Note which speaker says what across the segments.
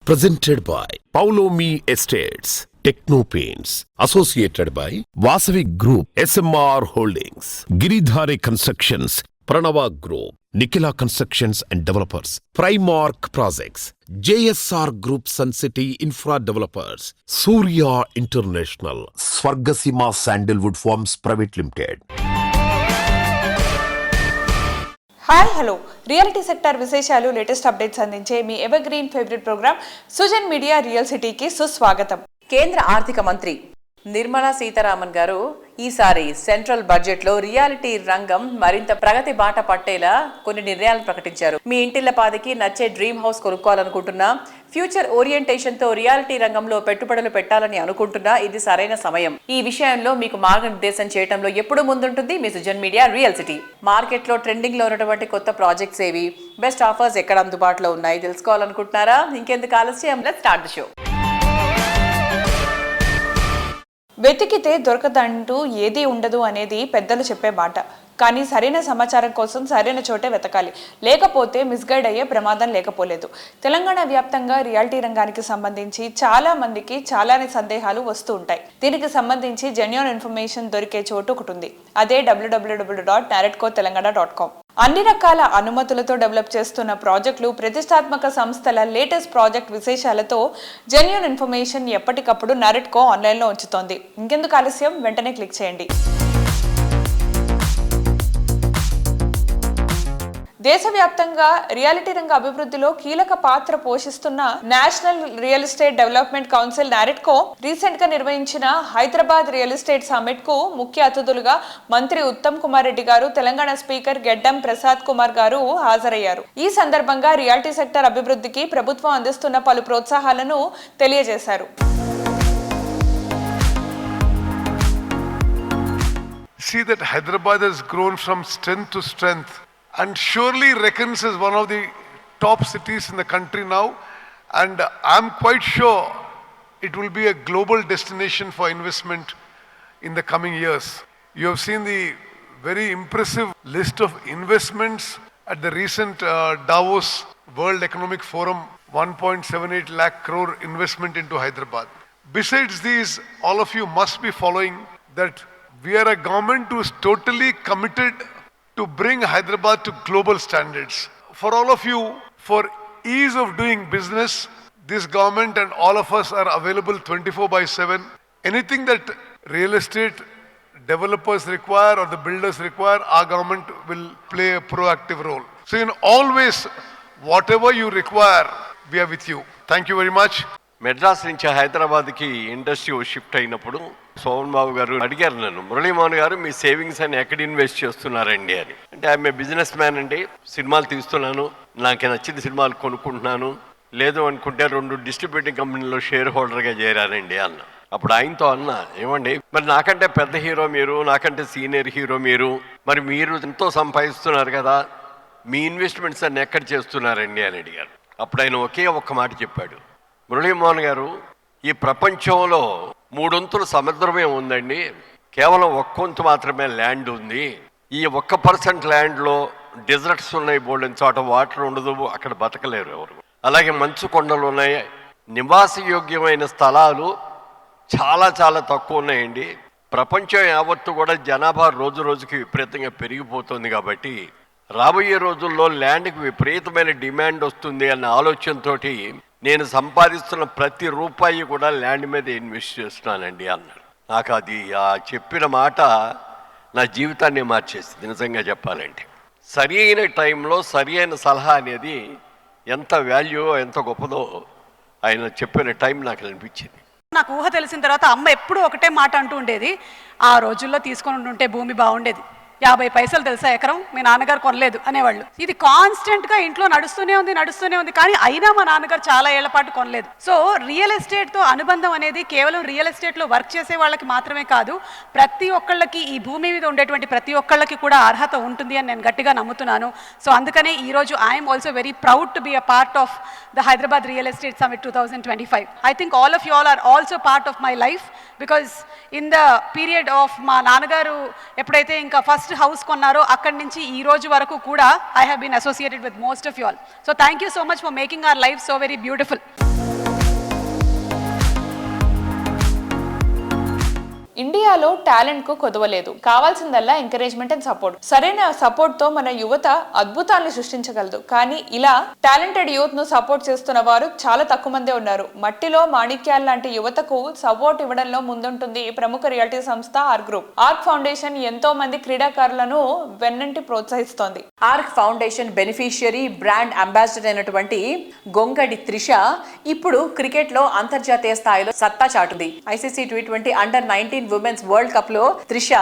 Speaker 1: Presented by Paulomi Estates, Techno Paints, associated by Vasavi Group, SMR Holdings, Giridhare Constructions, Pranava Group, Nikhila Constructions and Developers, Primark Projects, JSR Group Sun City Infra Developers, Surya International, Swargasima Sandalwood Farms Private Limited.
Speaker 2: Hi hello reality sector విశేషాలు latest updates అందించే మీ evergreen favourite programme Sujan media real సిటీకి సుస్వాగతం.
Speaker 3: కేంద్ర ఆర్థిక మంత్రి నిర్మలా సీతారామన్ గారు ఈసారి సెంట్రల్ బడ్జెట్ లో రియాలిటీ రంగం మరింత ప్రగతి బాట పట్టేలా కొన్ని నిర్ణయాలు ప్రకటించారు. మీ ఇంటిల్లపాదికి నచ్చే డ్రీమ్ హౌస్ కొనుక్కోవాలనుకుంటున్నా, ఫ్యూచర్ ఓరియంటేషన్ తో రియాలిటీ రంగంలో పెట్టుబడులు పెట్టాలని అనుకుంటున్నా, ఇది సరైన సమయం. ఈ విషయంలో మీకు మార్గనిర్దేశం చేయడంలో ఎప్పుడు ముందుంటుంది మీ Sujan media real city. Market లో ట్రెండింగ్ లో ఉన్నటువంటి కొత్త ప్రాజెక్ట్స్ ఏవి, బెస్ట్ ఆఫర్స్ ఎక్కడ అందుబాటులో ఉన్నాయి తెలుసుకోవాలనుకుంటున్నారా? ఇంకెందుకు ఆలస్యం, లెట్స్ స్టార్ట్ ది షో.
Speaker 2: వెతికితే దొరకదంటూ ఏదీ ఉండదు అనేది పెద్దలు చెప్పే మాట. కానీ సరైన సమాచారం కోసం సరైన చోటే వెతకాలి, లేకపోతే మిస్గైడ్ అయ్యే ప్రమాదం లేకపోలేదు. తెలంగాణ వ్యాప్తంగా రియాలిటీ రంగానికి సంబంధించి చాలా మందికి చాలానే సందేహాలు వస్తూ ఉంటాయి. దీనికి సంబంధించి జెన్యూన్ ఇన్ఫర్మేషన్ దొరికే చోటు ఒకటి ఉంది, అదే www.narratcotelangana.com. అన్ని రకాల అనుమతులతో డెవలప్ చేస్తున్న ప్రాజెక్టులు, ప్రతిష్టాత్మక సంస్థల లేటెస్ట్ ప్రాజెక్ట్ విశేషాలతో జెన్యూన్ ఇన్ఫర్మేషన్ ఎప్పటికప్పుడు నారెట్కో ఆన్లైన్లో ఉంచుతోంది. ఇంకెందుకు ఆలస్యం, వెంటనే క్లిక్ చేయండి. దేశవ్యాప్తంగా రియాలిటీ రంగ అభివృద్ధిలో కీలక పాత్ర పోషిస్తున్న national real estate development council NAREDCO recent గా నిర్వహించిన హైదరాబాద్ రియల్ ఎస్టేట్ సమ్మిట్ కు ముఖ్య అతిథులుగా మంత్రి ఉత్తమ్ కుమార్ రెడ్డి గారు, తెలంగాణ స్పీకర్ గెడ్డం ప్రసాద్ కుమార్ గారు హాజరయ్యారు. ఈ సందర్భంగా రియాలిటీ సెక్టర్ అభివృద్ధికి ప్రభుత్వం అందిస్తున్న పలు ప్రోత్సాహాలను తెలియజేశారు.
Speaker 4: See that Hyderabad has grown from strength to strength and surely reckons as one of the top cities in the country now, and I'm quite sure it will be a global destination for investment in the coming years. You have seen the very impressive list of investments at the recent Davos World Economic Forum, 1.78 lakh crore investment into Hyderabad. Besides these, all of you must be following that we are a government who is totally committed to bring Hyderabad to global standards. For all of you, for ease of doing business, this government and all of us are available 24/7. Anything that real estate developers require or the builders require, our government will play a proactive role. So in all ways, whatever you require, we are with you. Thank you very much.
Speaker 5: Madras నుంచి హైదరాబాద్కి industry shift అయినప్పుడు సోమన్ బాబు గారు అడిగారు నన్ను, మురళీమోహన్ గారు మీ savings అని ఎక్కడ invest చేస్తున్నారండి అని. అంటే ఆమె బిజినెస్ మ్యాన్ అండి, సినిమాలు తీస్తున్నాను, నాకు నచ్చిన సినిమాలు కొనుక్కుంటున్నాను, లేదు అనుకుంటే 2 డిస్ట్రిబ్యూటింగ్ కంపెనీలో షేర్ హోల్డర్గా చేరారండి అన్న. అప్పుడు ఆయనతో అన్న, ఏమండి మరి నాకంటే పెద్ద హీరో మీరు, నాకంటే సీనియర్ హీరో మీరు, మరి మీరు ఎంతో సంపాదిస్తున్నారు కదా, మీ ఇన్వెస్ట్మెంట్స్ అన్ని ఎక్కడ చేస్తున్నారండి అని అడిగారు. అప్పుడు ఆయన ఒక్క మాట చెప్పాడు, మురళీమోహన్ గారు ఈ ప్రపంచంలో 3 వంతులు సముద్రమే ఉందండి, కేవలం 1 వంతు మాత్రమే ల్యాండ్ ఉంది. ఈ 1% ల్యాండ్లో డెజర్ట్స్ ఉన్నాయి, బోల్డెన్ చోట వాటర్ ఉండదు, అక్కడ బతకలేరు ఎవరు. అలాగే మంచు కొండలు ఉన్నాయి, నివాసయోగ్యమైన స్థలాలు చాలా చాలా తక్కువ ఉన్నాయండి. ప్రపంచం యావత్తు కూడా జనాభా రోజు రోజుకి విపరీతంగా పెరిగిపోతుంది కాబట్టి రాబోయే రోజుల్లో ల్యాండ్కి విపరీతమైన డిమాండ్ వస్తుంది అన్న ఆలోచనతోటి నేను సంపాదిస్తున్న ప్రతి రూపాయి కూడా ల్యాండ్ మీద ఇన్వెస్ట్ చేస్తున్నానండి అన్నాడు. నాకు అది ఆ చెప్పిన మాట నా జీవితాన్ని మార్చేసింది నిజంగా చెప్పాలంటే. సరి అయిన టైంలో సరి అయిన సలహా అనేది ఎంత వాల్యూ, ఎంత గొప్పదో ఆయన చెప్పిన టైం నాకు అనిపించింది.
Speaker 6: నాకు ఊహ తెలిసిన తర్వాత అమ్మ ఎప్పుడూ ఒకటే మాట అంటూ ఉండేది, ఆ రోజుల్లో తీసుకొని ఉంటే భూమి బాగుండేది, 50 పైసలు తెలుసా ఎకరం, మీ నాన్నగారు కొనలేదు అనేవాళ్ళు. ఇది కాన్స్టెంట్గా ఇంట్లో నడుస్తూనే ఉంది. కానీ అయినా మా నాన్నగారు చాలా ఏళ్ల పాటు కొనలేదు. సో రియల్ ఎస్టేట్తో అనుబంధం అనేది కేవలం రియల్ ఎస్టేట్లో వర్క్ చేసే వాళ్ళకి మాత్రమే కాదు, ప్రతి ఒక్కళ్ళకి, ఈ భూమి మీద ఉండేటువంటి ప్రతి ఒక్కళ్ళకి కూడా అర్హత ఉంటుంది అని నేను గట్టిగా నమ్ముతున్నాను. సో అందుకనే ఈరోజు I'm also very proud to be a part of the Hyderabad real estate summit 2025. I think all of you all are also part of my life, because in the period of మా నాన్నగారు ఎప్పుడైతే ఇంకా first house కొన్నారో అక్కడి నుంచి ఈ రోజు వరకు కూడా I have been associated with most of you all. So thank you so much for making our life so very beautiful.
Speaker 2: ఇండియాలో టాలెంట్ కు కొదవలేదు, కావాల్సిందల్లా ఎంకరేజ్మెంట్ అండ్ సపోర్ట్. సరైన సపోర్ట్ తో మన యువత అద్భుతాలను సృష్టించగలదు. కానీ ఇలా టాలెంటెడ్ యూత్ ను సపోర్ట్ చేస్తున్న వారు చాలా తక్కువ మందే ఉన్నారు. మట్టిలో మాణిక్యాల లాంటి యువతకు సపోర్ట్ ఇవ్వడంలో ముందుంటుంది ప్రముఖ రియాలిటీ సంస్థ ఆర్క్ గ్రూప్. ఆర్క్ ఫౌండేషన్ ఎంతో మంది క్రీడాకారులను వెన్నంటి ప్రోత్సహిస్తోంది.
Speaker 3: Arc foundation beneficiary brand ambassador అయినటువంటి గొంగడి త్రిష ఇప్పుడు క్రికెట్ లో అంతర్జాతీయ స్థాయిలో సత్తా చాటుంది. ICC T20 Under-19 women's world cup లో త్రిష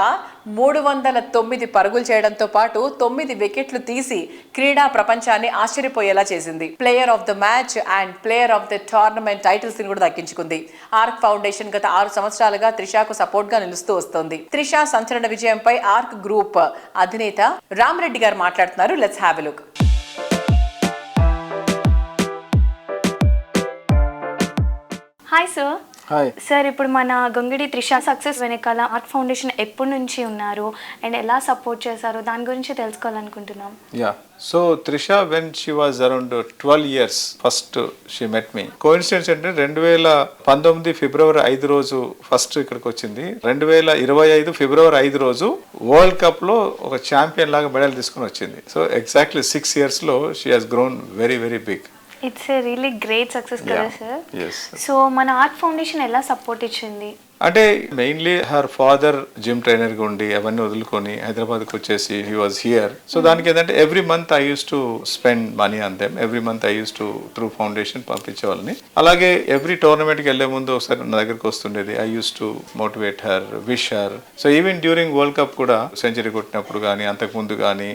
Speaker 3: 309 పరుగులు చేయడంతో పాటు 9 వికెట్లు తీసి క్రీడా ప్రపంచాన్ని ఆశ్చర్యపోయేలా చేసింది. Player of the match and player of the tournament titles ని కూడా దక్కించుకుంది. ఆర్క్ ఫౌండేషన్ గత 6 సంవత్సరాలుగా త్రిషకు సపోర్ట్ గా నిలుస్తూ వస్తోంది. త్రిష సంచలన విజయంపై ఆర్క్ గ్రూప్ అధినేత రామ్ రెడ్డి గారు మాట్లాడుతున్నారు. Let's have a look.
Speaker 7: Hi sir.
Speaker 8: Hi
Speaker 7: sir, ఇప్పుడు మన గొంగిడి త్రిష సక్సెస్ వెనకాల ఆర్క్ ఫౌండేషన్ ఎప్పటి నుంచి ఉన్నారు అండ్ ఎలా సపోర్ట్ చేశారు దాని గురించి తెలుసుకోవాలనుకుంటున్నాం.
Speaker 8: Yeah so Trisha when she was around 12 years first she met me. Coincidence అంటే 2019 ఫిబ్రవరి 5 రోజు ఫస్ట్ ఇక్కడికి వచ్చింది. 2025 ఫిబ్రవరి 5 రోజు వరల్డ్ కప్ లో ఒక ఛాంపియన్ లాగా మెడల్ తీసుకుని వచ్చింది. సో ఎగ్జాక్ట్లీ 6 years లో she has grown very very big.
Speaker 7: It's a really great success కదా సార్.
Speaker 8: yes
Speaker 7: సో మన ఆర్క్ ఫౌండేషన్ ఎలా సపోర్ట్ ఇచ్చింది?
Speaker 8: అంటే mainly her father gym trainer గా ఉండి అవన్నీ వదులుకొని హైదరాబాద్కి వచ్చేసి హీ వాజ్ హియర్. సో దానికి ఏంటంటే every month I use to spend money on them. Every month I use to through foundation పంపించే వాళ్ళని. అలాగే ఎవ్రీ టోర్నమెంట్కి వెళ్లే ముందు ఒకసారి నా దగ్గరికి వస్తుండేది. I use to motivate her, wish her. So even during world cup కూడా సెంచరీ కొట్టినప్పుడు కానీ అంతకుముందు కానీ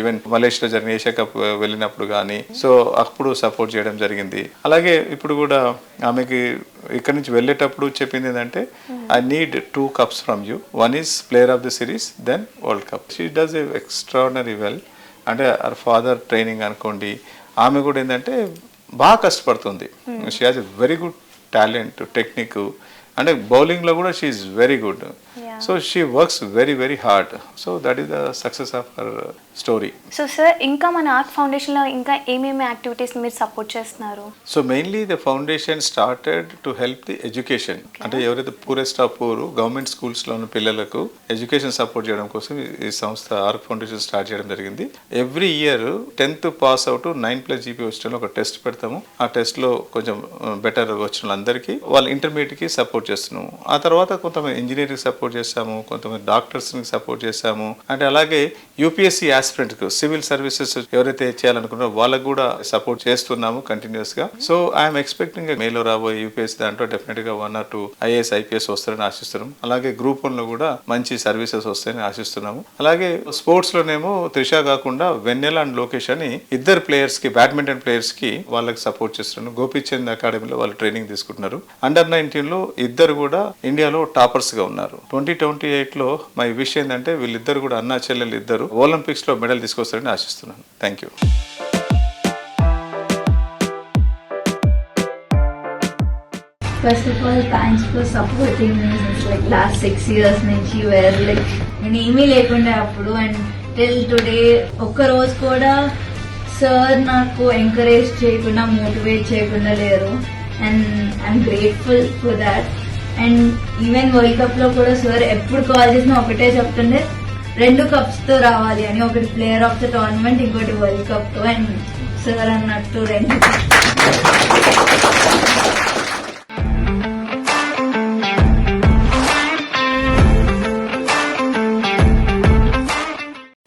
Speaker 8: ఈవెన్ మలేషియాలో జరిగిన ఏషియా కప్ వెళ్ళినప్పుడు కానీ సో అప్పుడు సపోర్ట్ చేయడం జరిగింది. అలాగే ఇప్పుడు కూడా ఆమెకి ఇక్కడ నుంచి వెళ్ళేటప్పుడు చెప్పింది ఏంటంటే I need 2 cups from you. One is player of the series, then World Cup. She does a extraordinary well. అంటే her father training అనుకోండి, ఆమె కూడా ఏంటంటే బాగా కష్టపడుతుంది. She has a very good talent, technique. అంటే బౌలింగ్లో కూడా she is very good. So she works very very hard. So that is the success of her story.
Speaker 7: So sir, ఇంకా మన ఆర్క్ ఫౌండేషన్లో ఇంకా ఏమేమి యాక్టివిటీస్ మీరు సపోర్ట్ చేస్తున్నారు?
Speaker 8: So mainly the foundation started to help the education. అంటే ఎవరైతే poorest of poor government స్కూల్స్లో ఉన్న పిల్లలకు ఎడ్యుకేషన్ సపోర్ట్ చేయడం కోసం ఈ సంస్థ ఆర్క్ ఫౌండేషన్ స్టార్ట్ చేయడం జరిగింది. Every year 10th pass out 9+ GP వచ్చిన ఒక టెస్ట్ పెడతాము. ఆ టెస్ట్లో కొంచెం బెటర్ వచ్చిన వాళ్ళందరికీ వాళ్ళు ఇంటర్మీడియట్కి సపోర్ట్ చేస్తున్నాము. ఆ తర్వాత కొంతమంది ఇంజనీరింగ్ సపోర్ట్ చేస్తాము, కొంతమంది డాక్టర్స్ని సపోర్ట్ చేస్తాము. అంటే అలాగే యూపీఎస్సీ ఆస్పిరెంట్కు సివిల్ సర్వీసెస్ ఎవరైతే చేయాలనుకున్నారో వాళ్ళకు కూడా సపోర్ట్ చేస్తున్నాము కంటిన్యూస్ గా. సో ఐఎమ్ ఎక్స్పెక్టింగ్ మేలో రాబోయే యూపీఎస్సీ దాంట్లో డెఫినెట్ గా 1 or 2 IAS IPS వస్తారని ఆశిస్తున్నాం. అలాగే గ్రూప్ 1 లో కూడా మంచి సర్వీసెస్ వస్తాయని ఆశిస్తున్నాము. అలాగే స్పోర్ట్స్ లోనేమో త్రిష కాకుండా వెన్నెల అండ్ లోకేష్ అని ఇద్దరు ప్లేయర్స్ కి, బ్యాడ్మింటన్ ప్లేయర్స్ కి వాళ్ళకి సపోర్ట్ చేస్తున్నాను. గోపీచంద్ అకాడమీలో వాళ్ళు ట్రైనింగ్ తీసుకుంటున్నారు. Under-19 లో ఇద్దరు కూడా ఇండియాలో టాపర్స్ గా ఉన్నారు. 2028 లో మై విష్ ఏంటంటే వీళ్ళిద్దరు కూడా అన్నా చెల్లెలు ఇద్దరు ఒలింపిక్స్ లో మెడల్ తీసుకొస్తారని ఆశిస్తున్నాను. Thank you.
Speaker 9: First of all, thanks for supporting me since like last 6 years నుంచి where like నేను ఏమీ లేకుండా అప్పుడు అండ్ టిల్ టుడే ఒక్క రోజు కూడా సార్ నాకు ఎంకరేజ్ చేయకుండా మోటివేట్ చేయకుండా లేరు and I'm grateful for that. And even world cup లో కూడా సార్ ఎప్పుడు కాల్ చేసినా ఒకటే చెప్తుండే 2 cups తో రావాలి అని. ఒకటి ప్లేయర్ ఆఫ్ ద టోర్నమెంట్, ఇంకోటి వరల్డ్ కప్ తో. అండ్ సార్ అన్నట్టు 2.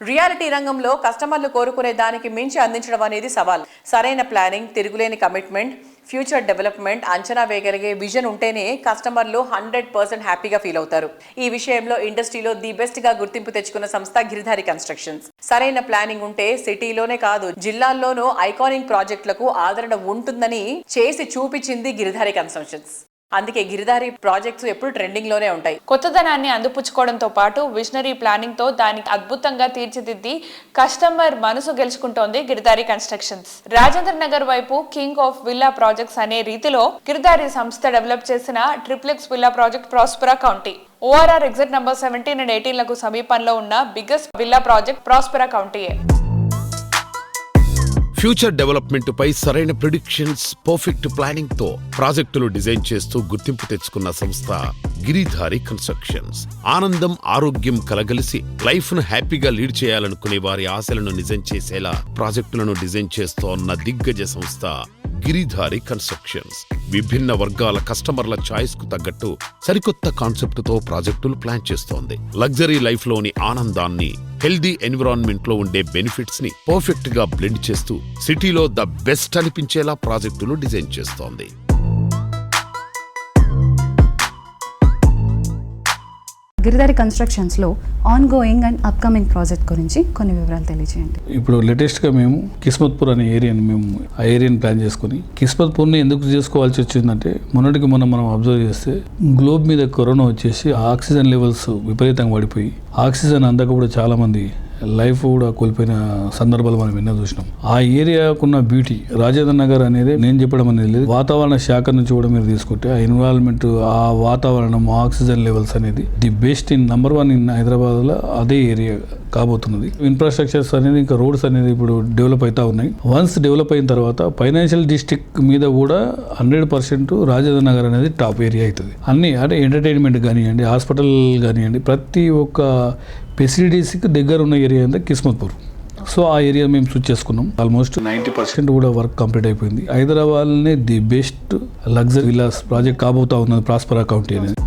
Speaker 3: రియాలిటీ రంగంలో కస్టమర్లు కోరుకునే దానికి మించి అందించడం అనేది సవాల్. సరైన ప్లానింగ్, తిరుగులేని కమిట్మెంట్, ఫ్యూచర్ డెవలప్మెంట్, అంచనా వేయగలిగే విజన్ ఉంటేనే కస్టమర్లు 100% హ్యాపీగా ఫీల్ అవుతారు. ఈ విషయంలో ఇండస్ట్రీలో ది బెస్ట్ గా గుర్తింపు తెచ్చుకున్న సంస్థ గిరిధారి కన్స్ట్రక్షన్స్. సరైన ప్లానింగ్ ఉంటే సిటీలోనే కాదు జిల్లాల్లోనూ ఐకానిక్ ప్రాజెక్టులకు ఆదరణ ఉంటుందని చేసి చూపించింది గిరిధారి కన్స్ట్రక్షన్స్. అందుకే గిరిధారి ప్రాజెక్ట్స్ ఎప్పుడు ట్రెండింగ్ లోనే ఉంటాయి.
Speaker 2: కొత్తదనాన్ని అందిపుచ్చుకోవడంతో పాటు విజనరీ ప్లానింగ్ తో దాన్ని అద్భుతంగా తీర్చిదిద్ది కస్టమర్ మనసు గెలుచుకుంటోంది గిరిధారి కన్స్ట్రక్షన్స్. రాజేంద్ర నగర్ వైపు కింగ్ ఆఫ్ విల్లా ప్రాజెక్ట్స్ అనే రీతిలో గిరిధారి సంస్థ డెవలప్ చేసిన triplex villa project Prospera County. ORR exit number 17 and 18 లకు సమీపంలో ఉన్న బిగ్గెస్ట్ విల్లా ప్రాజెక్ట్ ప్రాస్పెరా కౌంటీయే.
Speaker 1: ఫ్యూచర్ డెవలప్మెంట్ పై సరైన ప్రిడిక్షన్స్, పర్ఫెక్ట్ ప్లానింగ్ తో ప్రాజెక్టులు డిజైన్ చేస్తూ గుర్తింపు తెచ్చుకున్న సంస్థ గిరిధారి కన్స్ట్రక్షన్స్. ఆనందం, ఆరోగ్యం కలగలిసి లైఫ్ ను హ్యాపీగా లీడ్ చేయాలనుకునే వారి ఆశలను నిజం చేసేలా ప్రాజెక్టులను డిజైన్ చేస్తోన్న దిగ్గజ సంస్థ గిరిధారి కన్స్ట్రక్షన్స్. విభిన్న వర్గాల కస్టమర్ల ఛాయిస్ కు తగ్గట్టు సరికొత్త కాన్సెప్ట్ తో ప్రాజెక్టులు ప్లాన్ చేస్తోంది. లగ్జరీ లైఫ్ లోని ఆనందాన్ని, హెల్దీ ఎన్విరాన్మెంట్ లో ఉండే బెనిఫిట్స్ ని పర్ఫెక్ట్ గా బ్లెండ్ చేస్తూ సిటీలో ద బెస్ట్ అనిపించేలా ప్రాజెక్టులు డిజైన్ చేస్తోంది.
Speaker 10: గిరిధారి కన్స్ట్రక్షన్స్లో ongoing and upcoming project గురించి కొన్ని వివరాలు తెలియజేయండి.
Speaker 11: ఇప్పుడు లేటెస్ట్గా మేము కిస్మత్పూర్ అనే ఏరియాని ఆ ఏరియాని ప్లాన్ చేసుకుని, కిస్మత్పూర్ని ఎందుకు చేసుకోవాల్సి వచ్చిందంటే మొన్నటికి మనం అబ్జర్వ్ చేస్తే గ్లోబ్ మీద కరోనా వచ్చేసి ఆక్సిజన్ లెవెల్స్ విపరీతంగా పడిపోయి ఆక్సిజన్ అందక కూడా చాలామంది లైఫ్ కూడా కోల్పోయిన సందర్భాలు మనం ఎన్నో చూసినాం. ఆ ఏరియాకున్న బ్యూటీ రాజేంద్ర నగర్ అనేది నేను చెప్పడం అనేది లేదు, వాతావరణ శాఖ నుంచి కూడా మీరు తీసుకుంటే ఆ ఎన్విరాన్మెంట్, ఆ వాతావరణం, ఆక్సిజన్ లెవెల్స్ అనేది the best in number 1 in Hyderabad లో అదే ఏరియా కాబోతున్నది. ఇన్ఫ్రాస్ట్రక్చర్స్ అనేది, ఇంకా రోడ్స్ అనేది ఇప్పుడు డెవలప్ అవుతా ఉన్నాయి. వన్స్ డెవలప్ అయిన తర్వాత ఫైనాన్షియల్ డిస్ట్రిక్ట్ మీద కూడా 100% రాజేంద్ర నగర్ అనేది టాప్ ఏరియా అవుతుంది. అన్ని అంటే ఎంటర్టైన్మెంట్ కానివ్వండి, హాస్పిటల్ కానివ్వండి, ప్రతి ఒక్క ఫెసిలిటీస్కి దగ్గర ఉన్న ఏరియా అంటే కిస్మత్పూర్. సో ఆ ఏరియా మేము చూస్ చేసుకున్నాం. ఆల్మోస్ట్ 90% కూడా వర్క్ కంప్లీట్ అయిపోయింది. హైదరాబాద్నే the best luxury villas project కాబోతా ఉన్నది ప్రాస్పరా కౌంటీ అనేది.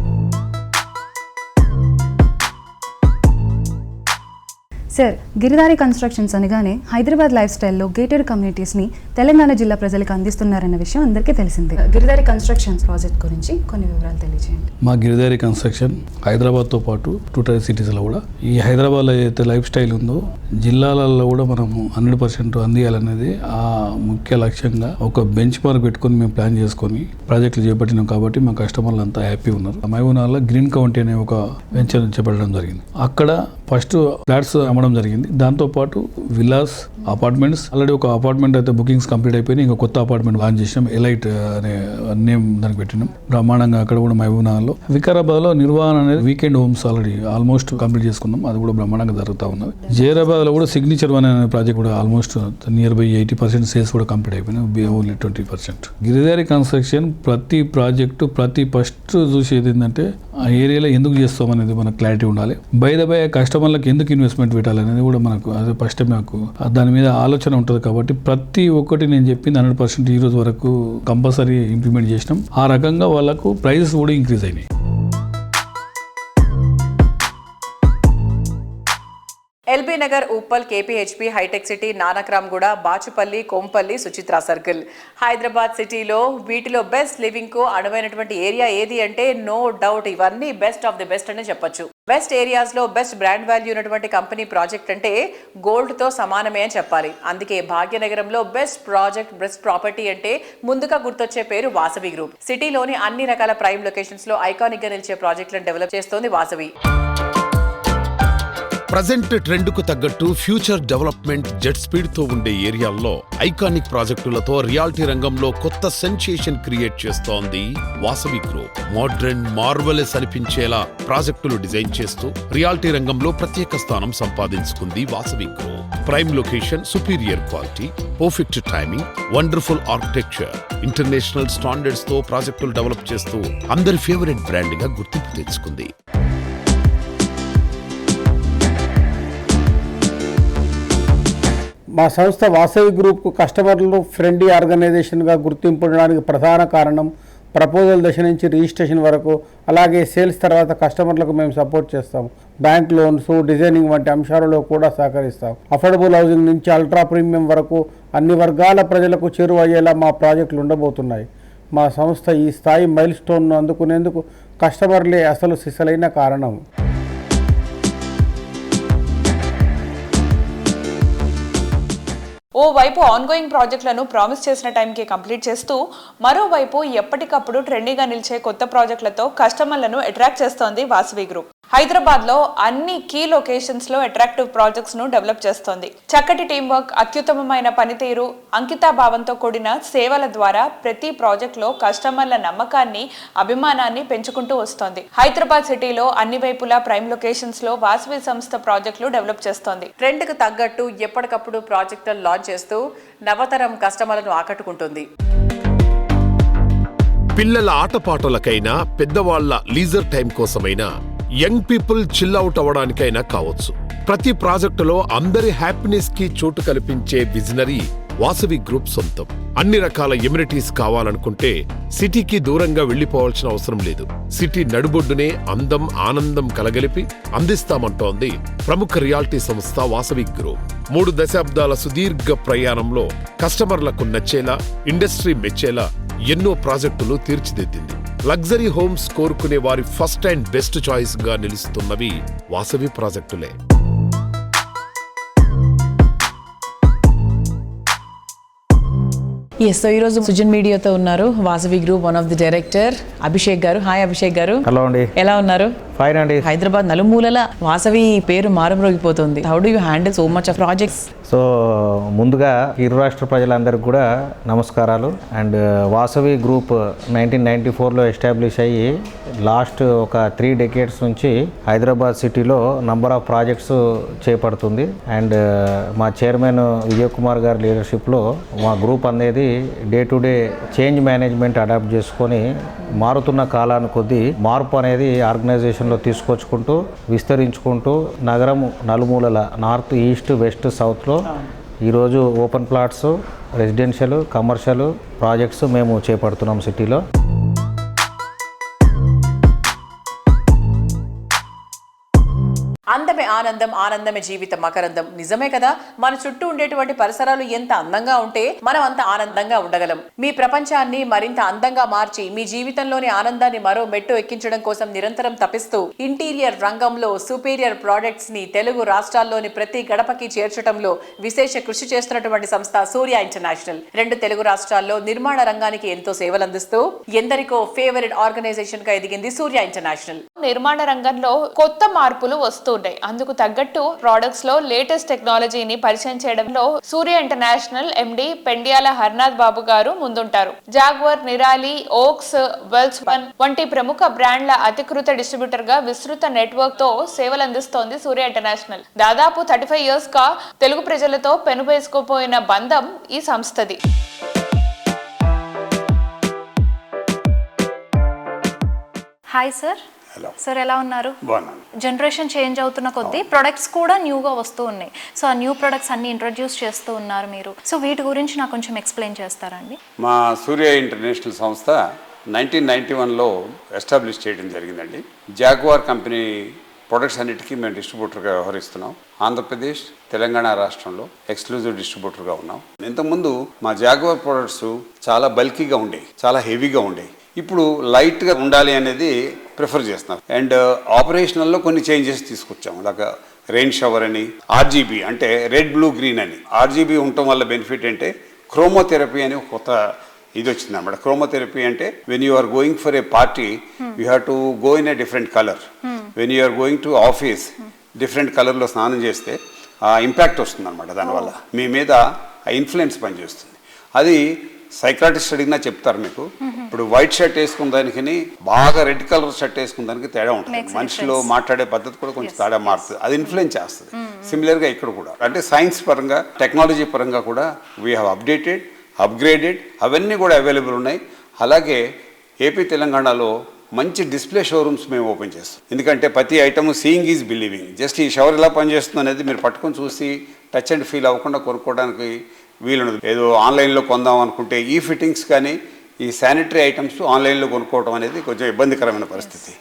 Speaker 10: సార్, గిరిధారి కన్స్ట్రక్షన్స్ అనగానే హైదరాబాద్ లైఫ్ స్టైల్లో గేటెడ్ కమ్యూనిటీస్ని తెలంగాణ జిల్లా ప్రజలకు అందిస్తున్నారన్న విషయం అందరికీ తెలిసిందే. గిరిధారి కన్స్ట్రక్షన్స్ ప్రాజెక్ట్ గురించి కొన్ని వివరాలు తెలియజేయండి.
Speaker 11: మా గిరిధారి కన్స్ట్రక్షన్ హైదరాబాద్తో పాటు 2 టైర్ సిటీస్లో కూడా ఈ హైదరాబాద్లో ఏదైతే లైఫ్ స్టైల్ ఉందో జిల్లాలలో కూడా మనము 100% అందియాలనేది ఆ ముఖ్య లక్ష్యంగా ఒక బెంచ్ మార్క్ పెట్టుకొని మేము ప్లాన్ చేసుకొని ప్రాజెక్టులు చేపట్టినాం. కాబట్టి మా కస్టమర్లు అంతా హ్యాపీ ఉన్నారు. మహబూబ్నగర్లో గ్రీన్ కౌంటీ అనే ఒక వెంచర్ చేపట్టడం జరిగింది. అక్కడ ఫస్ట్ ఫ్లాట్స్ అమ్మడం జరిగింది. దాంతోపాటు విల్లాస్, అపార్ట్మెంట్స్, ఆల్రెడీ ఒక అపార్ట్మెంట్ అయితే బుకింగ్స్ కంప్లీట్ అయిపోయినాయి. ఇంకా కొత్త అపార్ట్మెంట్ లాంచ్ చేసినాం. ఎలైట్ అనే నేమ్ దానికి పెట్టినాం. బ్రహ్మాండంగా అక్కడ కూడా మహబూబ్నగర్లో. వికారాబాద్లో నిర్వహణ అనేది weekend homes already almost complete చేసుకున్నాం. అది కూడా బ్రహ్మాండంగా జరుగుతూ ఉన్నది. జైరాబాద్లో కూడా సిగ్నేచర్ వన్ అనే ప్రాజెక్ట్ కూడా ఆల్మోస్ట్ నియర్ బై 80% సేల్స్ కూడా కంప్లీట్ అయిపోయినాయి. ఓన్లీ 20%. గిరిధారి కన్స్ట్రక్షన్ ప్రతి ప్రాజెక్టు ఫస్ట్ చూసేది ఏంటంటే ఆ ఏరియాలో ఎందుకు చేస్తాం అనేది మనకు క్లారిటీ ఉండాలి. బై ద బై కస్టమర్లకు ఎందుకు ఇన్వెస్ట్మెంట్ పెట్టాలనేది కూడా మనకు అదే ఫస్ట్ మాకు దాని మీద ఆలోచన ఉంటుంది. కాబట్టి ప్రతి ఒక్కటి నేను చెప్పింది 100% ఈ రోజు వరకు కంపల్సరీ ఇంప్లిమెంట్ చేసినాం. ఆ రకంగా వాళ్ళకు ప్రైజెస్ కూడా ఇంక్రీజ్ అయినాయి.
Speaker 3: LB Nagar, Uppal, KPHB, hi-tech city, Nanakramguda, Bachupally, Kompally, Suchitra circle. Hyderabad సిటీలో వీటిలో బెస్ట్ లివింగ్ కు అనువైనటువంటి ఏరియా ఏది అంటే నో డౌట్ ఇవన్నీ బెస్ట్ ఆఫ్ ది బెస్ట్ అనే చెప్పొచ్చు. బెస్ట్ ఏరియాస్ లో బెస్ట్ బ్రాండ్ వాల్యూ ఉన్నటువంటి కంపెనీ ప్రాజెక్ట్ అంటే గోల్డ్ తో సమానమే అని చెప్పాలి. అందుకే భాగ్యనగరంలో బెస్ట్ ప్రాజెక్ట్, బెస్ట్ ప్రాపర్టీ అంటే ముందుగా గుర్తొచ్చే పేరు వాసవి గ్రూప్. సిటీలోని అన్ని రకాల ప్రైమ్ లొకేషన్స్ లో ఐకానిక్ గా నిలిచే ప్రాజెక్టులను డెవలప్ చేస్తోంది వాసవి.
Speaker 1: ప్రజెంట్ ట్రెండ్ కు తగ్గట్టు ఫ్యూచర్ డెవలప్మెంట్ జెట్ స్పీడ్ తో ఉండే ఏరియాల్లో ఐకానిక్ ప్రాజెక్టులతో రియాలిటీ రంగంలో కొత్త సెన్సేషన్ క్రియేట్ చేస్తోంది వాసవి గ్రూప్. మోడ్రన్, మార్వెలస్ అనిపించేలా ప్రాజెక్టులు డిజైన్ చేస్తూ రియాలిటీ రంగంలో ప్రత్యేక స్థానం సంపాదించుకుంది Vasavi group. Prime location, superior quality, perfect timing, wonderful architecture, international standards తో ప్రాజెక్టులు డెవలప్ చేస్తూ అందరి ఫేవరెట్ బ్రాండ్ గా గుర్తింపు తెచ్చుకుంది.
Speaker 12: మా సంస్థ వాసవి గ్రూప్కు కస్టమర్లు ఫ్రెండ్లీ ఆర్గనైజేషన్గా గుర్తింపు ఉండడానికి ప్రధాన కారణం ప్రపోజల్ దశ నుంచి రిజిస్ట్రేషన్ వరకు, అలాగే సేల్స్ తర్వాత కస్టమర్లకు మేము సపోర్ట్ చేస్తాం. బ్యాంక్ లోన్స్, డిజైనింగ్ వంటి అంశాలలో కూడా సహకరిస్తాం. అఫోర్డబుల్ హౌసింగ్ నుంచి అల్ట్రా ప్రీమియం వరకు అన్ని వర్గాల ప్రజలకు చేరువయ్యేలా మా ప్రాజెక్టులు ఉండబోతున్నాయి. మా సంస్థ ఈ స్థాయి మైల్ స్టోన్ను అందుకునేందుకు కస్టమర్లే అసలు సిసలైన కారణం.
Speaker 2: ఓవైపు ఆన్గోయింగ్ ప్రాజెక్టులను ప్రామిస్ చేసిన టైంకి కంప్లీట్ చేస్తూ మరోవైపు ఎప్పటికప్పుడు ట్రెండీగా నిలిచే కొత్త ప్రాజెక్టులతో కస్టమర్లను అట్రాక్ట్ చేస్తోంది వాసవి గ్రూప్. హైదరాబాద్ లో అన్ని కీ లొకేషన్స్ లో అట్రాక్టివ్ ప్రాజెక్ట్స్ ను డెవలప్ చేస్తోంది. చక్కటి టీం వర్క్, అత్యుత్తమమైన పనితీరు, అంకితాభావంతో కూడిన సేవల ద్వారా ప్రతి ప్రాజెక్ట్ లో కస్టమర్ల నమ్మకాన్ని, అభిమానాన్ని పెంచుకుంటూ వస్తోంది. హైదరాబాద్ సిటీలో అన్ని వైపులా ప్రైమ్ లొకేషన్స్ లో వాసవి సంస్థ ప్రాజెక్టులు డెవలప్ చేస్తోంది.
Speaker 3: ట్రెండ్ కు తగ్గట్టు ఎప్పటికప్పుడు ప్రాజెక్టులు లాంచ్ చేస్తూ నవతరం కస్టమర్లను ఆకట్టుకుంటుంది.
Speaker 1: పిల్లల ఆటపాటలకైనా, పెద్దవాళ్ల లీజర్ టైం కోసమైనా, యంగ్ పీపుల్ చిల్ అవుట్ అవ్వడానికైనా కావచ్చు, ప్రతి ప్రాజెక్టులో అందరి హ్యాపీనెస్ కి చోటు కల్పించే విజనరీ వాసవి గ్రూప్ సొంతం. అన్ని రకాల ఎమ్యూనిటీస్ కావాలనుకుంటే సిటీకి దూరంగా వెళ్లిపోవాల్సిన అవసరం లేదు. సిటీ నడుబొడ్డునే అందం, ఆనందం కలగలిపి అందిస్తామంటోంది ప్రముఖ రియాలిటీ సంస్థ వాసవి గ్రూప్. 3 దశాబ్దాల సుదీర్ఘ ప్రయాణంలో కస్టమర్లకు నచ్చేలా, ఇండస్ట్రీ మెచ్చేలా ఎన్నో ప్రాజెక్టులు తీర్చిదిద్దింది. లగ్జరీ హోమ్స్ కోరుకునే వారి ఫస్ట్ అండ్ బెస్ట్ చాయిస్ గా నిలుస్తున్నవి వాసవి ప్రాజెక్టులే.
Speaker 3: ఎస్, సో ఈరోజు సుజన్ మీడియాతో ఉన్నారు Vasavi group one of the director Abhishek గారు. హాయ్ అభిషేక్ గారు.
Speaker 13: హలో అండి.
Speaker 3: ఎలా ఉన్నారు?
Speaker 13: ఫైన్ అండి.
Speaker 3: హైదరాబాద్ నలుమూలల వాసవి పేరు మారుమ్రోగిపోతుంది. How do you handle so much of projects?
Speaker 13: So ముందుగా ఇరు రాష్ట్ర ప్రజలందరికీ కూడా నమస్కారాలు. అండ్ వాసవి గ్రూప్ 1994లో ఎస్టాబ్లిష్ అయ్యి లాస్ట్ ఒక 3 డెకేడ్స్ నుంచి హైదరాబాద్ సిటీలో నంబర్ ఆఫ్ ప్రాజెక్ట్స్ చేపడుతుంది. అండ్ మా చైర్మన్ విజయ్ కుమార్ గారి లీడర్షిప్లో మా గ్రూప్ అనేది day to day change management adopt చేసుకొని మారుతున్న కాలాన్ని కొద్దీ మార్పు అనేది ఆర్గనైజేషన్లో తీసుకొచ్చుకుంటూ విస్తరించుకుంటూ నగరం నలుమూలల నార్త్, ఈస్ట్, వెస్ట్, సౌత్లో ఈరోజు open plots, residential, commercial projects మేము చేపడుతున్నాం సిటీలో.
Speaker 3: అందమే ఆనందం, ఆనందమే జీవితం మకరందం. నిజమే కదా. మన చుట్టూ ఉండేటువంటి పరిసరాలు ఎంత అందంగా ఉంటే మనం అంత ఆనందంగా ఉండగలం. మీ ప్రపంచాన్ని మరింత అందంగా మార్చి మీ జీవితంలోని ఆనందాన్ని మరో మెట్టు ఎక్కించడం కోసం నిరంతరం తపిస్తూ ఇంటీరియర్ రంగంలో సుపీరియర్ ప్రాడక్ట్స్ ని తెలుగు రాష్ట్రాల్లోని ప్రతి గడపకి చేర్చడంలో విశేష కృషి చేస్తున్నటువంటి సంస్థ సూర్య ఇంటర్నేషనల్. 2 తెలుగు రాష్ట్రాల్లో నిర్మాణ రంగానికి ఎంతో సేవలందిస్తూ ఎందరికో ఫేవరెట్ ఆర్గనైజేషన్ గా ఎదిగింది సూర్య ఇంటర్నేషనల్.
Speaker 2: నిర్మాణ రంగంలో కొత్త మార్పులు వస్తూ అందుకు తగ్గట్టు ప్రొడక్ట్స్ లో లేటెస్ట్ టెక్నాలజీని పరిచయం చేయడంలో సూర్య ఇంటర్నేషనల్ ఎండి పెండియాల హర్నాథ్ బాబు గారు ముందుంటారు. జాగ్వర్, నిరాలి, ఓక్స్, వెల్స్ వంటి ప్రముఖ బ్రాండ్ల అధికృత డిస్ట్రిబ్యూటర్ గా విస్తృత నెట్వర్క్ తో సేవలందిస్తోంది సూర్య ఇంటర్నేషనల్. దాదాపు 35 years గా తెలుగు ప్రజలతో పెనువేసుకుపోయిన బంధం ఈ సంస్థది.
Speaker 7: Hi sir. సార్ ఎలా ఉన్నారు? జనరేషన్ చేంజ్ అవుతున్న కొద్దీ ప్రొడక్ట్స్ కూడా న్యూగా వస్తూ ఉన్నాయి. సో ఆ న్యూ ప్రొడక్ట్స్ అన్ని ఇంట్రొడ్యూస్ చేస్తూ ఉన్నారు మీరు. సో వీటి గురించి నాకు కొంచెం ఎక్స్ప్లెయిన్ చేస్తారండి?
Speaker 14: మా సూర్య ఇంటర్నేషనల్ సంస్థ 1991లో ఎస్టాబ్లిష్ చేయడం జరిగిందండి. జాగ్వార్ కంపెనీ ప్రొడక్ట్స్ అన్నిటికీ మేము డిస్ట్రిబ్యూటర్గా వ్యవహరిస్తున్నాం. ఆంధ్రప్రదేశ్, తెలంగాణ రాష్ట్రంలో ఎక్స్క్లూజివ్ డిస్ట్రిబ్యూటర్గా ఉన్నాం. ఇంతకుముందు మా జాగ్వార్ ప్రొడక్ట్స్ చాలా బల్కీగా ఉండేవి, చాలా హెవీగా ఉండేవి. ఇప్పుడు లైట్గా ఉండాలి అనేది ప్రిఫర్ చేస్తున్నాం. అండ్ ఆపరేషనల్లో కొన్ని చేంజెస్ తీసుకొచ్చాము. అలాగా రెయిన్ షవర్ అని, ఆర్జీబీ అంటే రెడ్, బ్లూ, గ్రీన్ అని. ఆర్జీబీ ఉండటం వల్ల బెనిఫిట్ అంటే క్రోమోథెరపీ అని కొత్త ఇది వచ్చింది అన్నమాట. క్రోమోథెరపీ అంటే when you are going for a party you have to go in a different colour. When you are going to office different కలర్లో స్నానం చేస్తే ఆ ఇంపాక్ట్ వస్తుంది అనమాట. దానివల్ల మీ మీద ఆ ఇన్ఫ్లుయెన్స్ పనిచేస్తుంది. అది సైకాట్రిస్ట్ అడిగినా చెప్తారు మీకు. ఇప్పుడు వైట్ షర్ట్ వేసుకున్న దానికి బాగా రెడ్ కలర్ షర్ట్ వేసుకున్న దానికి తేడా ఉంటుంది. మనిషిలో మాట్లాడే పద్ధతి కూడా కొంచెం తేడా మారుతుంది. అది ఇన్ఫ్లుయెన్స్ చేస్తుంది. సిమిలర్గా ఇక్కడ కూడా అంటే సైన్స్ పరంగా, టెక్నాలజీ పరంగా కూడా వీ హ్యావ్ అప్డేటెడ్, అప్గ్రేడెడ్, అవన్నీ కూడా అవైలబుల్ ఉన్నాయి. అలాగే ఏపీ, తెలంగాణలో మంచి డిస్ప్లే షోరూమ్స్ మేము ఓపెన్ చేస్తాం. ఎందుకంటే ప్రతి item seeing is believing. Just ఈ షవర్ ఎలా పనిచేస్తుంది అనేది మీరు పట్టుకొని చూసి టచ్ అండ్ ఫీల్ అవ్వకుండా కొనుక్కోవడానికి వీలుండదు. ఏదో ఆన్లైన్లో కొందాం అనుకుంటే ఈ ఫిట్టింగ్స్ కానీ ఈ శానిటరీ ఐటమ్స్ ఆన్లైన్లో కొనుక్కోవడం అనేది కొంచెం ఇబ్బందికరమైన పరిస్థితి.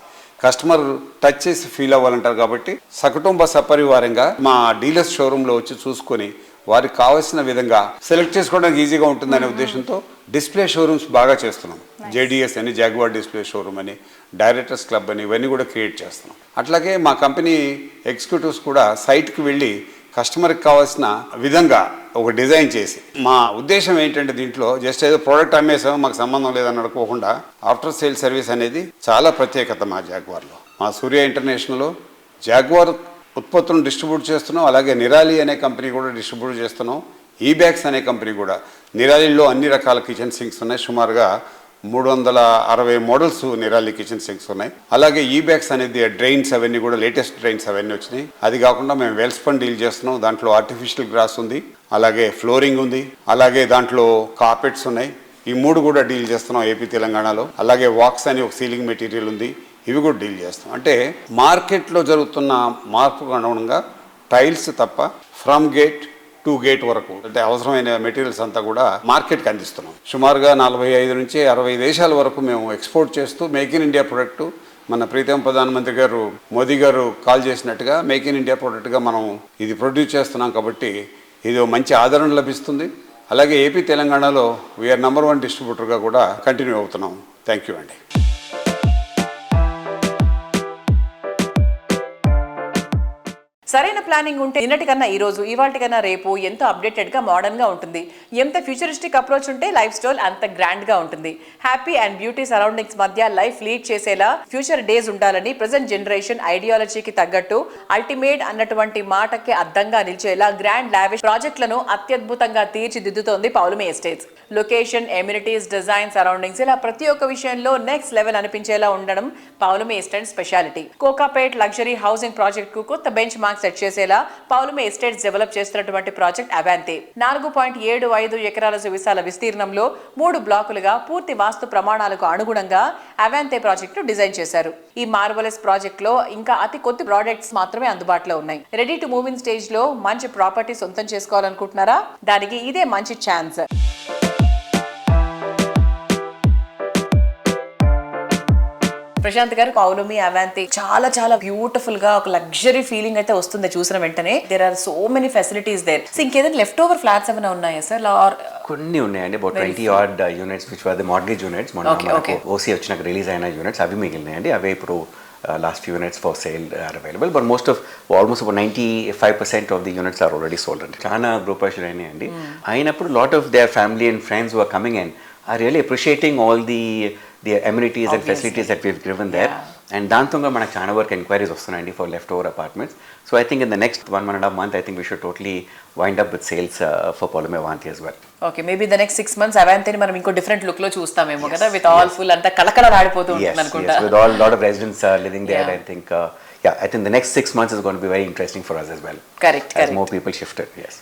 Speaker 14: కస్టమర్ టచ్ చేసి ఫీల్ అవ్వాలంటారు. కాబట్టి సకుటుంబ సపరివారంగా మా డీలర్స్ షోరూంలో వచ్చి చూసుకొని వారికి కావాల్సిన విధంగా సెలెక్ట్ చేసుకోవడానికి ఈజీగా ఉంటుందనే ఉద్దేశంతో డిస్ప్లే షోరూమ్స్ బాగా చేస్తున్నాం. జేడిఎస్ అని, జాగ్వార్ డిస్ప్లే షోరూమ్ అని, డైరెక్టర్స్ క్లబ్ అని, ఇవన్నీ కూడా క్రియేట్ చేస్తున్నాం. అట్లాగే మా కంపెనీ ఎగ్జిక్యూటివ్స్ కూడా సైట్కి వెళ్ళి కస్టమర్కి కావాల్సిన విధంగా ఒక డిజైన్ చేసి, మా ఉద్దేశం ఏంటంటే దీంట్లో జస్ట్ ఏదో ప్రోడక్ట్ అమ్మేసామో మాకు సంబంధం లేదని అనుకోకుండా ఆఫ్టర్ సేల్ సర్వీస్ అనేది చాలా ప్రత్యేకత మా జాగ్వార్లో. మా సూర్య ఇంటర్నేషనల్లో జాగ్వార్ ఉత్పత్తులను డిస్ట్రిబ్యూట్ చేస్తున్నాం. అలాగే నిరాలి అనే కంపెనీ కూడా డిస్ట్రిబ్యూట్ చేస్తున్నాం. ఈబ్యాగ్స్ అనే కంపెనీ కూడా. నిరాలిలో అన్ని రకాల కిచెన్ సింక్స్ ఉన్నాయి. సుమారుగా 360 మోడల్స్ నిరాలి కిచెన్ సింక్స్ ఉన్నాయి. అలాగే ఈబ్యాగ్స్ అనేది డ్రైన్స్ అవన్నీ కూడా లేటెస్ట్ డ్రైన్స్ అవన్నీ వచ్చినాయి. అది కాకుండా మేము వెల్స్పన్ డీల్ చేస్తున్నాం. దాంట్లో ఆర్టిఫిషియల్ గ్రాస్ ఉంది, అలాగే ఫ్లోరింగ్ ఉంది, అలాగే దాంట్లో కార్పెట్స్ ఉన్నాయి. ఈ 3 కూడా డీల్ చేస్తున్నాం ఏపీ తెలంగాణలో. అలాగే వాక్స్ అని ఒక సీలింగ్ మెటీరియల్ ఉంది, ఇవి కూడా డీల్ చేస్తాం. అంటే మార్కెట్లో జరుగుతున్న మార్పుకు అనుగుణంగా టైల్స్ తప్ప ఫ్రమ్ గేట్ టు గేట్ వరకు అంటే అవసరమైన మెటీరియల్స్ అంతా కూడా మార్కెట్కి అందిస్తున్నాం. సుమారుగా 45 నుంచి 60 దేశాల వరకు మేము ఎక్స్పోర్ట్ చేస్తూ మేక్ ఇన్ ఇండియా ప్రొడక్ట్, మన ప్రీతం ప్రధానమంత్రి గారు మోదీ గారు కాల్ చేసినట్టుగా మేక్ ఇన్ ఇండియా ప్రొడక్ట్గా మనం ఇది ప్రొడ్యూస్ చేస్తున్నాం. కాబట్టి ఇది మంచి ఆదరణ లభిస్తుంది. అలాగే ఏపీ తెలంగాణలో వీఆర్ నంబర్ 1 డిస్ట్రిబ్యూటర్గా కూడా కంటిన్యూ అవుతున్నాం. థ్యాంక్ యూ అండి.
Speaker 3: సరైన ప్లానింగ్ ఉంటే నిన్నటికన్నా ఈ రోజు, ఇవాళకన్నా రేపు ఎంతో అప్డేటెడ్గా మోడర్న్గా ఉంటుంది. ఎంత ఫ్యూచరిస్టిక్ అప్రోచ్ ఉంటే లైఫ్ స్టైల్ అంత గ్రాండ్గా ఉంటుంది. హ్యాపీ అండ్ బ్యూటీ సరౌండింగ్స్ మధ్య లైఫ్ లీడ్ చేసేలా ఫ్యూచర్ డేస్ ఉండాలని ప్రజెంట్ జనరేషన్ ఐడియాలజీకి తగ్గట్టు అల్టిమేట్ అన్నటువంటి మాటకి అద్దంగా నిలిచేలా గ్రాండ్ లావిష్ ప్రాజెక్టులను అత్యద్భుతంగా తీర్చిదిద్దుతోంది Paulami estates. Location, amenities, design, surroundings ఇలా ప్రతి ఒక్క విషయంలో నెక్స్ట్ లెవెల్ అనిపించేలా ఉండడం Paulami estates speciality. Kokapet luxury housing project కు కొత్త బెంచ్ మార్క్ సెట్ చేసేలా పౌలమి ఎస్టేట్స్ డెవలప్ చేస్తున్నటువంటి ప్రాజెక్ట్ అవాంతి 4.75 ఎకరాల విశాల విస్తీర్ణంలో 3 బ్లాకులుగా పూర్తి వాస్తు ప్రమాణాలకు అనుగుణంగా అవాంతి ప్రాజెక్ట్ ను డిజైన్ చేశారు. ఈ మార్వలస్ ప్రాజెక్ట్ లో ఇంకా అతి కొద్ది ప్రాజెక్ట్స్ మాత్రమే అందుబాటులో ఉన్నాయి. Ready to move in stage లో మంచి ప్రాపర్టీ సొంతం చేసుకోవాలనుకుంటున్నారా? దానికి ఇదే మంచి ఛాన్స్. ప్రశాంత్ గారు, పౌలమి అవాంతి చాలా చాలా బ్యూటిఫుల్ గా ఒక లగ్జరీ ఫీలింగ్ అయితే వస్తుంది చూసిన వెంటనే. There are so many facilities there. So ఇంకేదైనా లెఫ్ట్ ఓవర్ ఫ్లాట్స్ ఏమైనా ఉన్నాయా సార్?
Speaker 15: కొన్ని ఉన్నాయండి, about 20 odd units which were the mortgage units. OC వచ్చినాక రిలీజ్ అయిన యూనిట్స్ అవి మిగిలినాయండి. అవే ఇప్పుడు last few units for sale are available, but almost about 95% of the units are already sold. And Chana group ayindi ayinappudu lot of their family and friends who are coming in are really appreciating all the amenities and facilities that we've given there. And dantonga manaku chana work inquiries vastunayandi for leftover apartments. So I think in the next 1.5 month I think we should totally wind up with sales for Pavlomi Avanti as well.
Speaker 3: Okay, maybe the next 6 months Avanti ni manam inko different look lo chustamemo kada, with all full anta kalakala raadipotu untundi anukunta.
Speaker 15: Yes, with all lot of residents living there. I think I think the next 6 months is going to be very interesting for us as well.
Speaker 3: Correct.
Speaker 15: As more people shifted. Yes.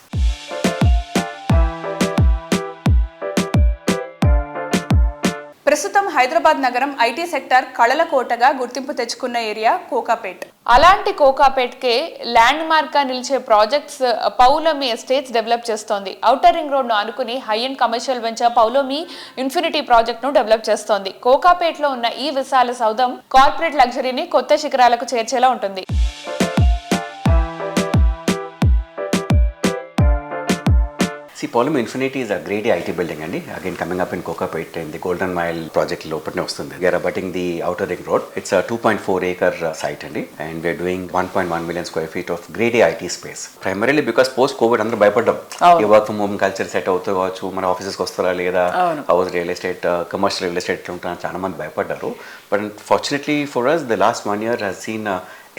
Speaker 2: ప్రస్తుతం హైదరాబాద్ నగరం IT sector కళల కోటగా గుర్తింపు తెచ్చుకున్న area Kokapet. అలాంటి కోకాపేట్కే land mark గా నిలిచే projects Paulami estates develop చేస్తోంది. Outer ring road ను ఆనుకుని high and commercial venture Paulami infinity project ను డెవలప్ చేస్తోంది. కోకాపేట్ లో ఉన్న ఈ విశాల సౌధం కార్పొరేట్ లగ్జరీని కొత్త శిఖరాలకు చేర్చేలా ఉంటుంది.
Speaker 15: See, Pavlomi Infinity is a grade A IT building, and again coming up in Kokapet in the Golden Mile project open వస్తుంది. We are abutting the outer ring road. It's a 2.4 acre site and we are doing 1.1 million square feet of grade A IT space. Primarily because post COVID అందరూ భయపడ్డాం. ఈ work from home culture set అవుతూ కావచ్చు, మన ఆఫీసెస్కి వస్తారా లేదా, house real estate, commercial real estate ఉంటారని చాలా మంది భయపడ్డారు. But fortunately for us, the last 1 year has seen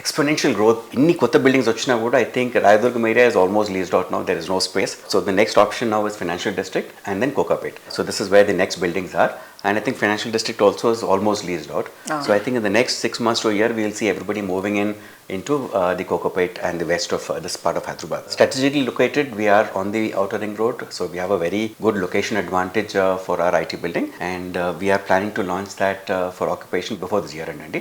Speaker 15: exponential growth. Inni kotta buildings ochina kuda I think Rayadurgam area is almost leased out now. There is no space. So the next option now is Financial District and then Kokapet. So this is where the next buildings are. And I think Financial District also is almost leased out. So I think in the next 6 months to a year, we will see everybody moving into the Kokapet and the west of this part of Hyderabad. Strategically located, we are on the outer ring road. So we have a very good location advantage for our IT building. And we are planning to launch that for occupation before this year end.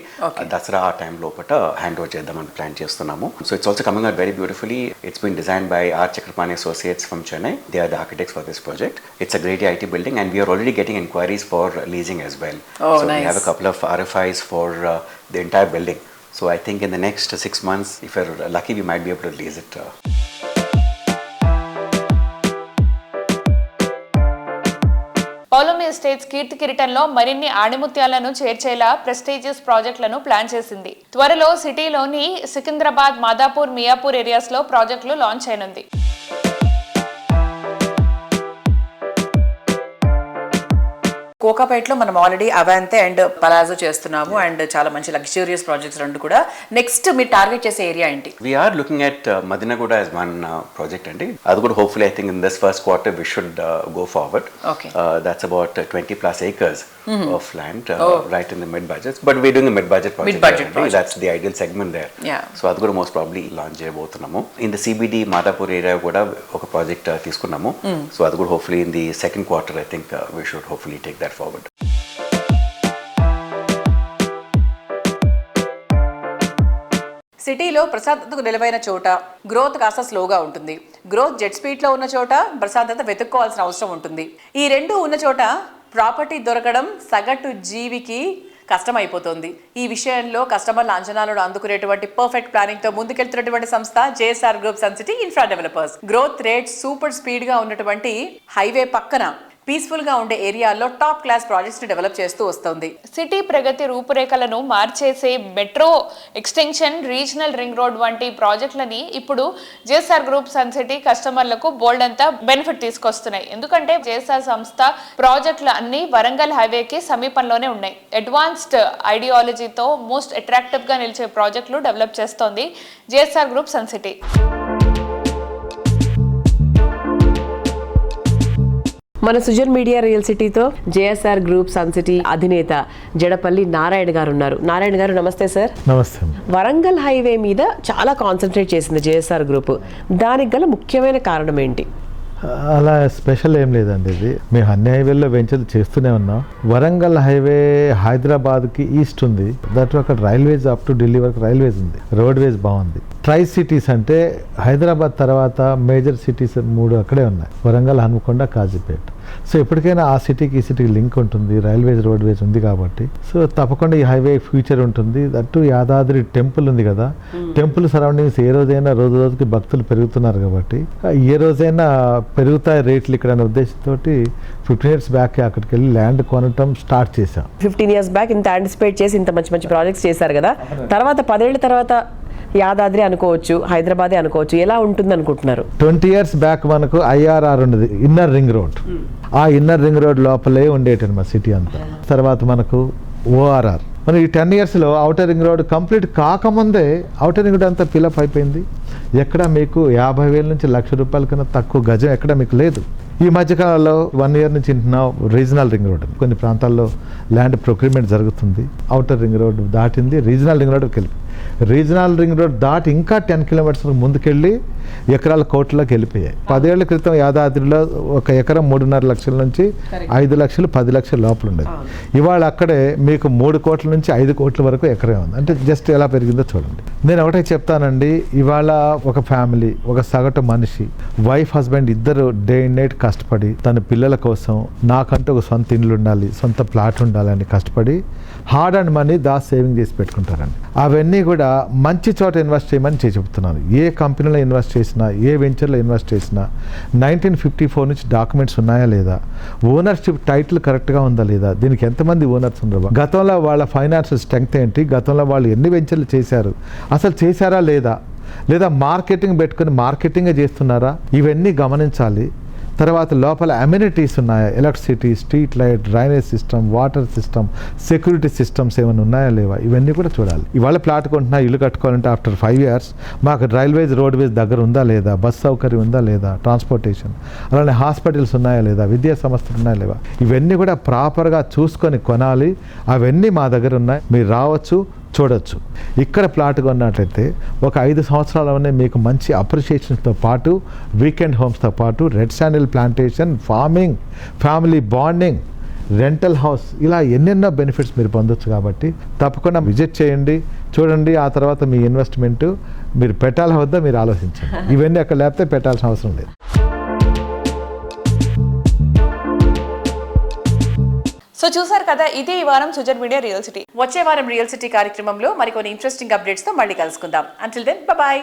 Speaker 15: That's our time lopata handover cheddamani plan chestunnamo. So it's also coming out very beautifully. It's been designed by R. Chakrapani Associates from Chennai. They are the architects for this project. It's a grade A IT building and we are already getting inquiries for leasing as well. So nice. We have a couple of RFIs for the entire building. So I think in the next 6 months, if we're lucky, we might be able to lease it.
Speaker 2: Paulami estates కీర్తి కిరీటంలో మరిన్ని ఆణిముత్యాలను చేర్చేలా prestigious ప్రాజెక్టులను plan చేసింది. త్వరలో సిటీలోని Secunderabad, Madhapur, Miyapur areas లో ప్రాజెక్టులు లాంచ్ అయినుంది.
Speaker 3: కోకాపేటలో మనం ఆల్రెడీ అవాంతే అండ్ పలాజో చేస్తున్నాము అండ్ చాలా మంచి లగ్జూరియస్ ప్రాజెక్ట్స్ రెండు కూడా. నెక్స్ట్ మీరు టార్గెట్ చేసే ఏరియా ఏంటి?
Speaker 15: We are looking at Madinaguda as one project and అది కూడా hopefully I think in this first quarter we should go forward.
Speaker 3: Okay.
Speaker 15: That's about 20 plus acres of land right in the mid budgets, but we're doing a mid budget project. That's the ideal segment there.
Speaker 3: Yeah.
Speaker 15: So అది కూడా most probably launch చేయబోతున్నాము. In the CBD Madhapur area కూడా ఒక project తీసుకున్నాము. So అది కూడా hopefully in the second quarter I think we should hopefully take that forward.
Speaker 3: సిటీలో ప్రశాంతతకు నిలవైన చోట గ్రోత్ కాస్త స్లోగా ఉంటుంది. గ్రోత్ జెట్ స్పీడ్లో ఉన్న చోట ప్రశాంతత వెతుక్కోవాల్సిన అవసరం ఉంటుంది. ఈ రెండు ఉన్న చోట ప్రాపర్టీ దొరకడం సగటు జీవికి కష్టమైపోతుంది. ఈ విషయంలో కస్టమర్ల అంచనాలను అందుకునేటువంటి పర్ఫెక్ట్ ప్లానింగ్ తో ముందుకెళ్తున్నటువంటి సంస్థ JSR group sun City Infra Developers. Growth rate super speed గా ఉన్నటువంటి హైవే పక్కన పీస్ఫుల్ గా ఉండే ఏరియాల్లో టాప్ క్లాస్ ప్రాజెక్ట్స్ ని డెవలప్ చేస్తూ వస్తుంది.
Speaker 2: సిటీ ప్రగతి రూపురేఖలను మార్చేసే metro extension, regional ring road వంటి ప్రాజెక్టులని ఇప్పుడు జేఎస్ఆర్ గ్రూప్ సన్ సిటీ కస్టమర్లకు బోల్డ్ అంతా బెనిఫిట్ తీసుకొస్తున్నాయి. ఎందుకంటే జేఎస్ఆర్ సంస్థ ప్రాజెక్టులు అన్ని వరంగల్ హైవేకి సమీపంలోనే ఉన్నాయి. అడ్వాన్స్డ్ ఐడియాలజీతో మోస్ట్ అట్రాక్టివ్ గా నిలిచే ప్రాజెక్టులు డెవలప్ చేస్తోంది జేఎస్ఆర్ గ్రూప్ సన్ సిటీ.
Speaker 3: మన సుజన్ మీడియా రియల్ సిటీతో జేఎస్ఆర్ గ్రూప్ సన్ సిటీ అధినేత జడపల్లి నారాయణ గారు ఉన్నారు. నారాయణ గారు నమస్తే సార్.
Speaker 16: నమస్తే.
Speaker 3: వరంగల్ హైవే మీద చాలా కాన్సన్ట్రేట్ చేసింది జేఎస్ఆర్ గ్రూప్. దానికి గల ముఖ్యమైన కారణం ఏంటి?
Speaker 16: అలా స్పెషల్ ఏం లేదండి. ఇది మేము అన్ని హైవేల్లో వెంచర్లు చేస్తూనే ఉన్నాం. వరంగల్ హైవే హైదరాబాద్కి ఈస్ట్ ఉంది. దట్ అక్కడ రైల్వేస్ అప్ టు ఢిల్లీ వరకు రైల్వేస్ ఉంది. రోడ్ వేస్ బాగుంది. ట్రై సిటీస్ అంటే హైదరాబాద్ తర్వాత మేజర్ సిటీస్ 3 అక్కడే ఉన్నాయి. వరంగల్, హన్మకొండ, కాజీపేట. సో ఎప్పటికైనా ఆ సిటీకి ఈ సిటీకి లింక్ ఉంటుంది. రైల్వేస్, రోడ్ వేస్ ఉంది కాబట్టి సో తప్పకుండా ఈ హైవే ఫ్యూచర్ ఉంటుంది. దట్టు యాదాద్రి టెంపుల్ ఉంది కదా, టెంపుల్ సరౌండింగ్స్ ఏ రోజైనా రోజు రోజుకి భక్తులు పెరుగుతున్నారు కాబట్టి ఏ రోజైనా పెరుగుతాయి రేట్లు ఇక్కడ అనే ఉద్దేశంతో 15 years బ్యాక్ అక్కడికి వెళ్ళి ల్యాండ్ కొనటం స్టార్ట్ చేశాం.
Speaker 3: 15 years బ్యాక్ ఇంత యాంటిసిపేట్ చేసి ఇంత మంచి మంచి ప్రాజెక్ట్స్ చేశారు కదా. తర్వాత 10 ఏళ్ల తర్వాత యాదాద్రి అనుకోవచ్చు, హైదరాబాదే అనుకోవచ్చు, ఎలా ఉంటుంది అనుకుంటున్నారు?
Speaker 16: 20 years బ్యాక్ మనకు IRR ఉన్నది, ఇన్నర్ రింగ్ రోడ్. ఆ ఇన్నర్ రింగ్ రోడ్ లోపలే ఉండేటది మా సిటీ అంతా. తర్వాత మనకు ORR. మన ఈ 10 yearsలో అవుటర్ రింగ్ రోడ్ కంప్లీట్ కాకముందే అవుటర్ రింగ్ రోడ్ అంతా ఫిలప్ అయిపోయింది. ఎక్కడ మీకు 50,000 నుంచి ₹1,00,000 కన్నా తక్కువ గజం ఎక్కడ మీకు లేదు. ఈ మధ్యకాలంలో 1 year నుంచి వింటున్నాం రీజనల్ రింగ్ రోడ్. కొన్ని ప్రాంతాల్లో ల్యాండ్ ప్రొక్యూర్మెంట్ జరుగుతుంది. అవుటర్ రింగ్ రోడ్ దాటింది, రీజనల్ రింగ్ రోడ్కి వెళ్ళి రీజనల్ రింగ్ రోడ్ దాటి ఇంకా 10 kilometers ముందుకెళ్ళి ఎకరాల కోట్లకి వెళ్ళిపోయాయి. 10 ఏళ్ల క్రితం యాదాద్రిలో ఒక ఎకరం 3.5 లక్షల నుంచి 5 లక్షలు 10 లక్షల లోపల ఉండేది. ఇవాళ అక్కడే మీకు 3 కోట్ల నుంచి 5 కోట్ల వరకు ఎకరం ఉంది. అంటే జస్ట్ ఎలా పెరిగిందో చూడండి. నేను ఒకటే చెప్తానండి, ఇవాళ ఒక ఫ్యామిలీ, ఒక సగటు మనిషి, వైఫ్ హస్బెండ్ ఇద్దరు డే అండ్ నైట్ కష్టపడి తన పిల్లల కోసం నాకంటూ ఒక సొంత ఇల్లు ఉండాలి, సొంత ప్లాట్ ఉండాలని కష్టపడి హార్డ్ అండ్ మనీ సేవింగ్ చేసి పెట్టుకుంటారండి. అవన్నీ కూడా మంచి చోట ఇన్వెస్ట్ చేయమని చెప్తున్నాను. ఏ కంపెనీలో ఇన్వెస్ట్ చేసినా, ఏ వెంచర్లో ఇన్వెస్ట్ చేసినా 1954 నుంచి డాక్యుమెంట్స్ ఉన్నాయా లేదా, ఓనర్షిప్ టైటిల్ కరెక్ట్గా ఉందా లేదా, దీనికి ఎంతమంది ఓనర్స్ ఉన్నారు, గతంలో వాళ్ళ ఫైనాన్షియల్ స్ట్రెంగ్త్ ఏంటి, గతంలో వాళ్ళు ఎన్ని వెంచర్లు చేశారు, అసలు చేశారా లేదా, లేదా మార్కెటింగ్ పెట్టుకుని మార్కెటింగే చేస్తున్నారా, ఇవన్నీ గమనించాలి. తర్వాత లోపల అమ్యూనిటీస్ ఉన్నాయా, electricity, street light, drainage system, water system, security systems ఏమైనా ఉన్నాయా లేవా, ఇవన్నీ కూడా చూడాలి. ఇవాళ ప్లాట్ కొంటున్నా, ఇల్లు కట్టుకోవాలంటే ఆఫ్టర్ 5 years మాకు రైల్వేస్, రోడ్వేస్ దగ్గర ఉందా లేదా, బస్ సౌకర్యం ఉందా లేదా, ట్రాన్స్పోర్టేషన్, అలానే హాస్పిటల్స్ ఉన్నాయా లేదా, విద్యా సంస్థలు ఉన్నాయా లేవా, ఇవన్నీ కూడా ప్రాపర్గా చూసుకొని కొనాలి. అవన్నీ మా దగ్గర ఉన్నాయి, మీరు రావచ్చు, చూడొచ్చు. ఇక్కడ ప్లాట్ కొన్నట్లయితే ఒక 5 సంవత్సరాలనే మీకు మంచి అప్రిషియేషన్స్తో పాటు, వీకెండ్ హోమ్స్తో పాటు, red sandal plantation, farming, family bonding, rental house, ఇలా ఎన్నెన్నో బెనిఫిట్స్ మీరు పొందొచ్చు. కాబట్టి తప్పకుండా విజిట్ చేయండి, చూడండి. ఆ తర్వాత మీ ఇన్వెస్ట్మెంట్ మీరు పెట్టాలా వద్దా మీరు ఆలోచించండి. ఇవన్నీ అక్కడ లేకపోతే పెట్టాల్సిన అవసరం లేదు.
Speaker 2: సో చూసారు కదా, ఇదే ఈ వారం సుజన్ మీడియా రియల్ సిటీ.
Speaker 3: వచ్చే వారం రియల్ సిటీ కార్యక్రమంలో మరికొన్ని ఇంట్రెస్టింగ్ అప్డేట్స్ తో మళ్ళీ కలుసుకుందాం. Until then by.